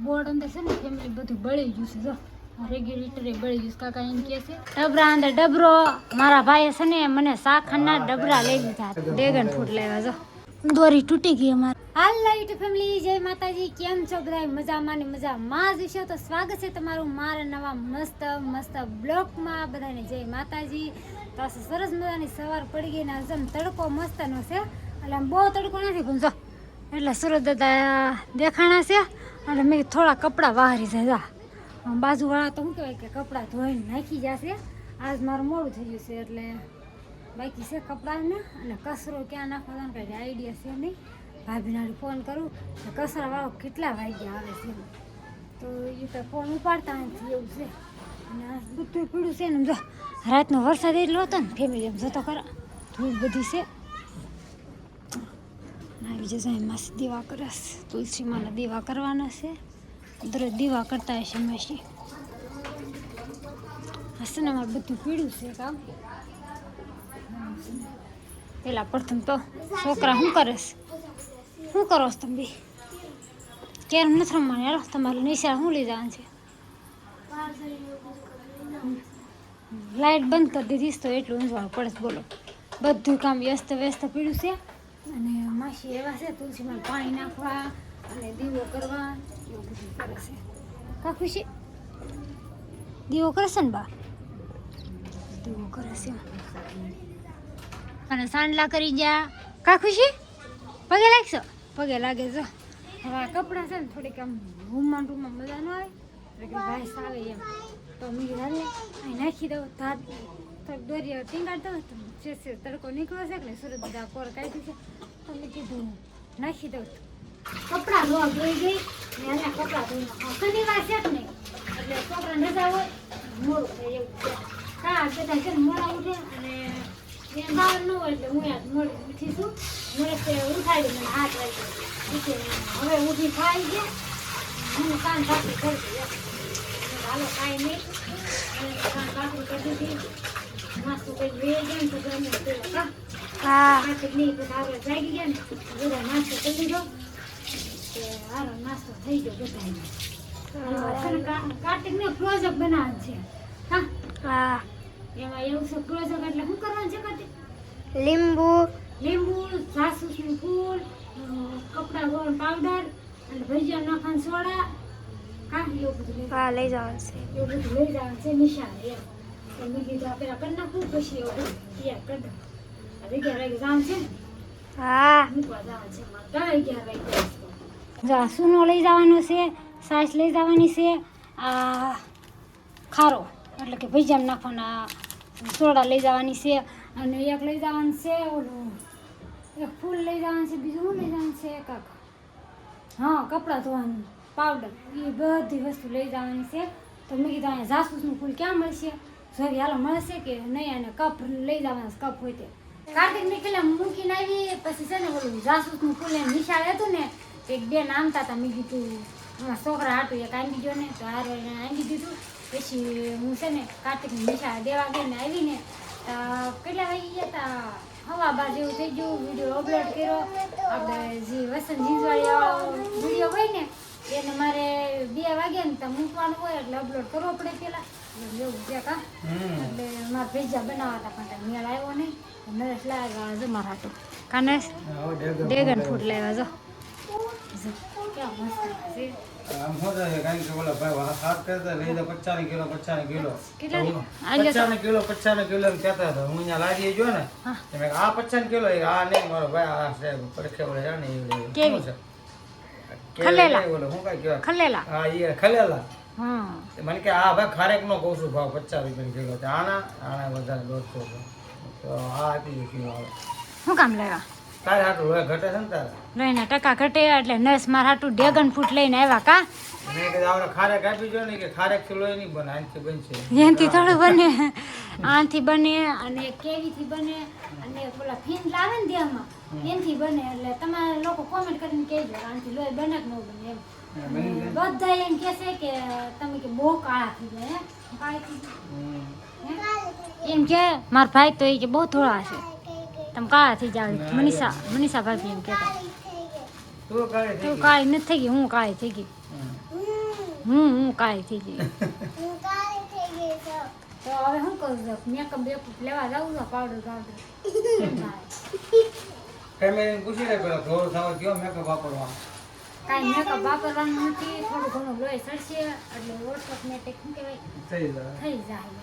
Board અંદર છે ને ફેમિલી બધું બળી ગયું છે જો રેગ્યુલેટરે બળી ગયું કાકા એમ કહે છે ડબરા અંદર ડબરો મારા ભાઈએ છે ને મને શાખાના ડબરા લઈ લીધા ડ્રેગન ફ્રૂટ લેવા જો દોરી તૂટી ગઈ અમારે હાલ લાઈટ ફેમિલી જય માતાજી કેમ છો બધા મજામાં ને મજામાં જ છો તો સ્વાગત છે તમારું મારા નવા મસ્ત મસ્ત બ્લોગમાં બધાને જય માતાજી તો સરસ મજાની સવાર પડી ગઈ ને આમ તડકો મસ્તનો છે એટલે આમ બહુ તડકો નથી પણ જો એટલે સુરત દાદા દેખાણા છે અને મેં થોડા કપડાં વાહરી જાય બાજુવાળા તો શું કહેવાય કે કપડાં ધોઈને નાખી જશે આજ મારું મોડું થઈ ગયું છે એટલે બાકી છે કપડાંને અને કચરો ક્યાં નાખવાનો કંઈ આઈડિયા છે નહીં ભાભીને ફોન કરું કચરાવાળો કેટલા વાગ્યા આવે છે તો એ તો ફોન ઉપાડતા નથી એવું છે અને આ બધું પીળું છે ને જો રાતનો વરસાદ એટલો હતો ને ફેમિલી એમ જતો ખરા ધૂળ બધી છે આવી જશે માસી દીવા કરસ તુલસી માના દીવા કરવાના છે દરરોજ દીવા કરતા હશે માસી હશે ને અમારે બધું પીળું છે કામ પેલા પ્રથમ તો છોકરા શું કરસ શું કરો છો તમે કેમ નથી રમવાની યાર તમારે નિશાળ શું લઈ જવાનું છે લાઇટ બંધ કરી દીધી તો એટલું ઊંઝવાળું પડે બોલો બધું કામ વ્યસ્ત વ્યસ્ત પીળું છે અને માસી એવા છે તુલસીમાં પાણી નાખવા અને દીવો કરવા એવું બધું કરે છે કા ખુશી દીવો કરે છે ને બા દીવો કરે છે અને સાંડલા કરી ગયા કા ખુશી પગે લાગશો પગે લાગે જો હવે આ કપડાં છે ને થોડીક આમ રૂમમાં મજા ન આવે એટલે ભાઈ આવે એમ તો મેં કીધું અહીં નાખી દઉં ધાર થોડીક દોરી ટીંગાડ દઉં તો જે તડકો નીકળ્યો છે એટલે સુરત બધા કોર કાઢી છે તો મેં કીધું નાખી દઉં કપડાં લો ધોઈ ગઈ ને એના કપડાં ધોઈ શનિવાર છે જ નહીં એટલે છોકરા રજા હોય મોડું થાય એવું છે હા બધા છે ને મોડા ઉઠે અને બહાર ન હોય એટલે હું યાદ મોડી ઉઠીશું મને ઉઠાડી મને હાથ વાગી હવે ઉઠી ખાઈ ગયા હું કાન ભાખરી કરી હાલો કાંઈ નહીં કાન ભાખરી કરી દીધી નાસ્તો કરી વે ગયા ને તો ગમે પેલા હા નહીં પછી આગળ જાગી ગયા ને બધા નાસ્તો કરી દીધો કે હારો નાસ્તો થઈ ગયો બધાને કાર્તિકને પ્રોજેક્ટ બનાવવાનું છે હા હા એમાં એવું છે પ્રોજેક્ટ એટલે શું કરવાનું છે કાર્તિક લીંબુ જાસૂસનું ફૂલ કપડાં ધોવાનું પાવડર અને ભજીયા નાખવાનું સોડા હા એવું બધું લઈ જવાનું છે એવું બધું લઈ જવાનું છે નિશાળ એમ તો મેં કીધું પેલા કરી નાખવું પછી એવું તૈયાર કરી દઉં 11 વાગે જવાનું છે ને હા મૂકવા જવાનું છે મારે 11 વાગે જાસૂનો લઈ જવાનો છે સાસ લઈ જવાની છે આ ખારો એટલે કે ભજીયા નાખવાના સોડા લઈ જવાની છે અને એક લઈ જવાનું છે ઓલું એક ફૂલ લઈ જવાનું છે બીજું શું લઈ જવાનું છે કાક હા કપડાં ધોવાનું પાવડર એ બધી વસ્તુ લઈ જવાની છે તો મેં કીધું અહીંયા જાસૂસનું ફૂલ ક્યાં મળશે જોઈ હાલો મળશે કે નહીં અને કપ લઈ જવાના કપ હોય તે કાર્તિક નીકળે મૂકીને આવી પછી છે ને ઓલું જાસૂસનું ફૂલ એને નિશાળ હતું ને એક બેન આમતા હતા મેં કીધું છોકરા હાટું એક આંબી ગયો ને તો હારો એને આંબી દીધું પછી હું છે ને કાર્તિકની નિશાળ દેવા ગઈને આવીને કેટલા વાગી ગયા હતા હવા બાર જેવું થઈ ગયું વિડીયો અપલોડ કર્યો આપણે જે વસંત જીંજવાળીવાળો વિડીયો હોય ને એને મારે 2 વાગ્યા ને તો મૂકવાનું હોય એટલે અપલોડ કરવો પડે પેલા એવું છે કા એટલે મારે ભેજા બનાવવા હતા પણ મેળ આવ્યો નહીં નરેશ લાવ્યા જો મારા હાટું કાનેશ ડ્રેગન ફ્રૂટ લેવા જો કેવા મસ્ત છે આમ હોતા છે કારણ કે બોલા ભાઈ સાત કરતા લઈ દે 55 કિલો 55 કિલો કેટલા 55 કિલો 55 કિલો એમ કહેતા હતા હું અહીંયા લાડી જો ને તમે આ 55 કિલો આ નહીં મારો ભાઈ આ છે પડખે વળે જાણે એ કેવું છે ખલેલા બોલો હું કઈ કહેવાય ખલેલા હા એ ખલેલા હા મને કે આ ભાઈ ખારેક નો કહું છું ભાવ 50 રૂપિયા કિલો છે આના વધારે 150 તો આ આપી કિલો આવે શું કામ લેવા તારે હાટું લોહી ઘટે છે ને તારે લોહીના ટકા ઘટે એટલે નસ માર હાટું ડ્રેગન ફ્રૂટ લઈને આવ્યા કા મેં કીધું આપણે ખારેક આપી જો ને કે ખારેક થી લોહી નહીં બને આનથી બનશે એનથી થોડું બને આનથી બને અને કેવીથી બને અને પેલા ફીન લાવે ને દેહમાં એનથી બને એટલે તમારે લોકો કોમેન્ટ કરીને કહેજો આનથી લોહી બને કે ન બને એમ બધા એમ કહે છે કે તમે કે બહુ કાળા થઈ જાય એમ કે મારા ભાઈ તો એ કે બહુ થોડા છે તમે કાળા થઈ જાવ મનીષા ભાભી એમ કહેતા તું કાળી નથી થઈ ગઈ હું કાળી થઈ ગઈ હું કાળી થઈ ગઈ. તો હવે શું કરું છું? મેકઅપ બેકઅપ લેવા જાઉં છું, પાવડર પાવડર કેમ થાય? ફેમિલીને પૂછી લે પેલા ઘોર થાવ કયો મેકઅપ વાપરવાનો. કાંઈ મેકઅપ વાપરવાનું નથી, થોડું ઘણું લોહી સડશે એટલે ઓટોમેટિક શું કહેવાય થઈ જાય. થઈ જાય.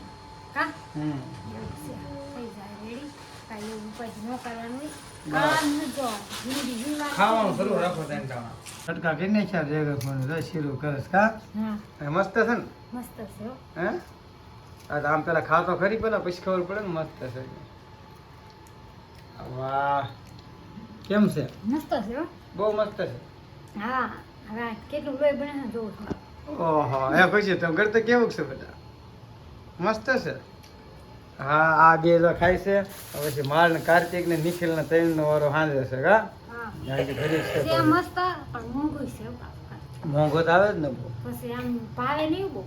કા હમ. એવું છે, થઈ જાય રેડી. કાંઈ એવું પછી ન કરવાનું હોય. ખાવાનું જો જિંદગી જીવવાની. ખાવાનું શરૂ રાખો તેને ટાણા. તડકા કરીને છે જગત મને રસ શીરું કરસ કા હા એ મસ્ત છે ને મસ્ત છે હો. હે આ તો આમ પેલા ખાતો ખરી પેલા પછી ખબર પડે ને મસ્ત છે. વાહ કેમ છે? મસ્ત છે હો. બહુ મસ્ત છે. હા હવે આ કેટલું લોહી બને છે જોઉં છું. ઓહો એ પછી તમે ઘર તો કેવું છે બેટા? મસ્ત છે. હા આ બે જો ખાય છે પછી માલ ને કાર્તિક ને નિખિલ ને ત્રણ નો વારો સાંજે છે કા હા યાર કે ઘરે છે છે મસ્ત પણ મોંઘું છે હો બાપા. મોંઘો તો આવે જ ને બહુ. પછી આમ ભાવે નહીં બહુ.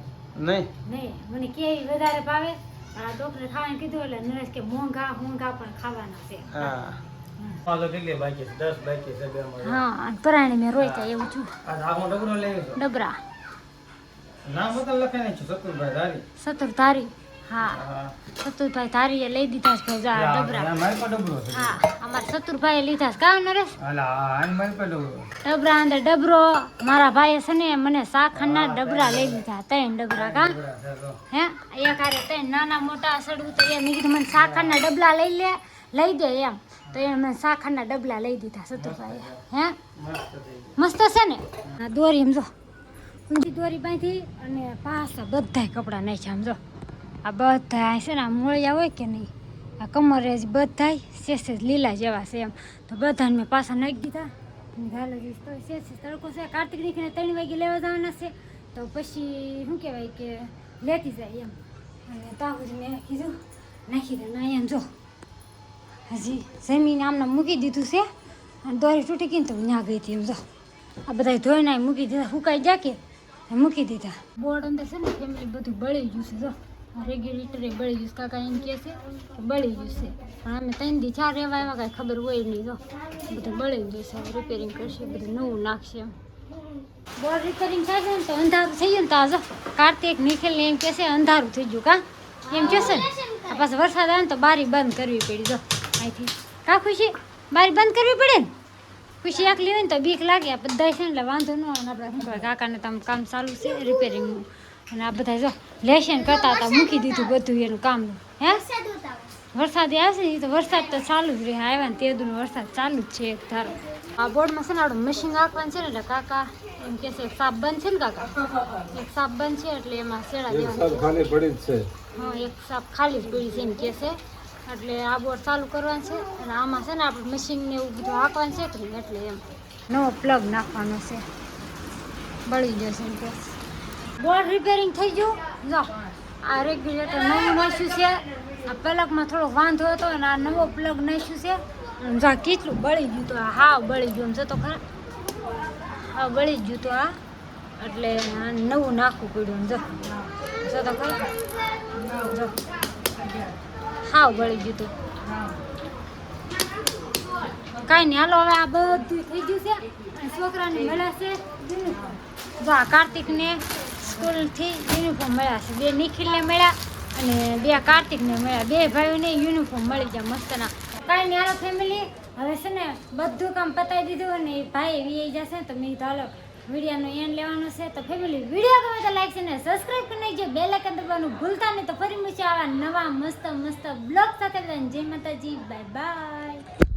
નહીં નહીં મને કેવી વધારે ભાવે. આ ડોક્ટરે ખાવાનું કીધું એટલે નરેશ કે મોંઘા મોંઘા પણ ખાવાના છે. હા પાલો કેટલી બાકી છે? 10 બાકી છે બે માં. હા અને પરાણે મેં રોઈતા એવું છું. આ આખો ડબરો લઈ છો ડબરા નામ બદલ લખાય નહીં છે સતુરભાઈ ધારી. સતુર તારી. હા હા સતુરભાઈ તારીએ લઈ દીધા છે ભાઈ જા ડબરા. મારી પાસે ડબરો છે. હા અમારા સતુરભાઈએ લીધા છે કા નરેશ? હાલા આ મારી પાસે ડબરો. ડબરા અંદર ડબરો મારા ભાઈએ છે ને મને શાખાના ડબરા લઈ દીધા 3 ડબરા કા ડબરા છે તો. હે એક હારે 3 નાના મોટા સડવું તો એ મેં કીધું મને શાખાના ડબલા લઈ દે એમ તો એ મને શાખાના ડબલા લઈ દીધા સતુરભાઈએ. હે મસ્ત થઈ ગયું. મસ્ત છે ને? આ દોરી સમજો ઊંધી દોરી બાંધી અને પાછા બધાય કપડાં નાખ્યા સમજો. આ બધા છે ને આ મોળિયા હોય કે નહીં આ કમરે જ બધાય શેષ લીલા જેવા છે એમ તો બધાને મેં પાછા નાખી દીધા. ગાલો જઈશ તો શેષ તડકો છે. કાર્તિક નીકળીને 3 વાગે લેવા જવાના છે તો પછી શું કહેવાય કે લેતી જાય એમ અને તાહુજી મેં કીધું નાખી દે ના એમ જો હજી જમીન આમને મૂકી દીધું છે અને દોરી તૂટી ગઈ ને તો ત્યાં ગઈ હતી એમ જો આ બધા ધોઈને મૂકી દીધા સુકાઈ ગયા કે મૂકી દીધા. બોર્ડ અંદર છે ને ફેમિલી બધું બળી ગયું છે જો રેગ્યુલેટરે બળી ગયું છે. કાકા એમ કહે છે કે બળી ગયું છે પણ અમે 3 દી 4 રહેવા એવા કાંઈ ખબર હોય નહીં જો બધું બળી ગયું છે. રિપેરિંગ કરશે બધું નવું નાખશે એમ. બોર્ડ રિપેરિંગ થાય છે ને તો અંધારું થઈ ગયું ને તો આ જો કાર્તિક નિખિલને એમ કહે છે અંધારું થઈ ગયું કા એમ કહેશે ને આ પાછો વરસાદ આવે ને તો બારી બંધ કરવી પડી જો અહીંથી કા ખુશી બારી બંધ કરવી પડે ને ખુશી એકલી હોય ને તો બીક લાગે. આ બધા છે ને એટલે વાંધો ન આવે. આપણે શું કહેવાય કાકાને તમે કામ ચાલુ છે રિપેરિંગનું અને આ બધા જો લેશન કરતા હતા મૂકી દીધું બધું એનું કામનું. હે વરસાદ આવશે ને એ તો વરસાદ તો ચાલુ જ રહે. આવ્યા ને તે દૂરનો વરસાદ ચાલુ જ છે એક ધારો. આ બોર્ડમાં છે ને આપણું મશીન રાખવાનું છે ને એટલે કાકા એમ કહે છે એક સાપ બંધ છે ને કાકા એક સાપ બંધ છે એટલે એમાં શેડા દેવાનું ખાલી પડી જ છે. હા એક સાપ ખાલી જ પડી છે એમ કહે છે એટલે આ બોર્ડ ચાલુ કરવાનું છે અને આમાં છે ને આપણે મશીનને એવું બધું હાંકવાનું છે કે એટલે એમ નવો પ્લગ નાખવાનો છે બળી જશે એમ કે. બોર્ડ રિપેરિંગ થઈ ગયું જો આ રેગ્યુલેટર નવું નાખ્યું છે. આ પ્લગમાં થોડો વાંધો હતો અને આ નવો પ્લગ નાખ્યું છે અને જો કેટલું બળી ગયું તો આ હાવ બળી ગયું જો તો ખરા હાવ બળી જ ગયું તો આ એટલે આ નવું નાખવું પડ્યું જો તો ખરા જો હાવ બળી ગયું હતું. કાંઈ નહીં હાલો હવે આ બધું થઈ ગયું છે અને છોકરાને મળ્યા છે જો આ કાર્તિકને સ્કૂલથી યુનિફોર્મ મળ્યા છે. 2 નિખિલને મળ્યા અને 2 કાર્તિકને મળ્યા. 2 ભાઈઓને યુનિફોર્મ મળી જાય મસ્તના. કાંઈ નહીં હાલો ફેમિલી હવે છે ને બધું કામ પતાવી દીધું અને ભાઈ વી જશે ને તો મેં તો હાલો વિડીયોનો એન્ડ લેવાનો છે. તો ફેમિલી વિડીયો ગમે તો લાઈક છે ને સબસ્ક્રાઈબ કરી નાખજો. બેલ આઇકન દબાવવાનું ભૂલતા નહીં. તો ફરી મળીશું આવા નવા મસ્ત બ્લોગ સાથે. જય માતાજી બાય બાય.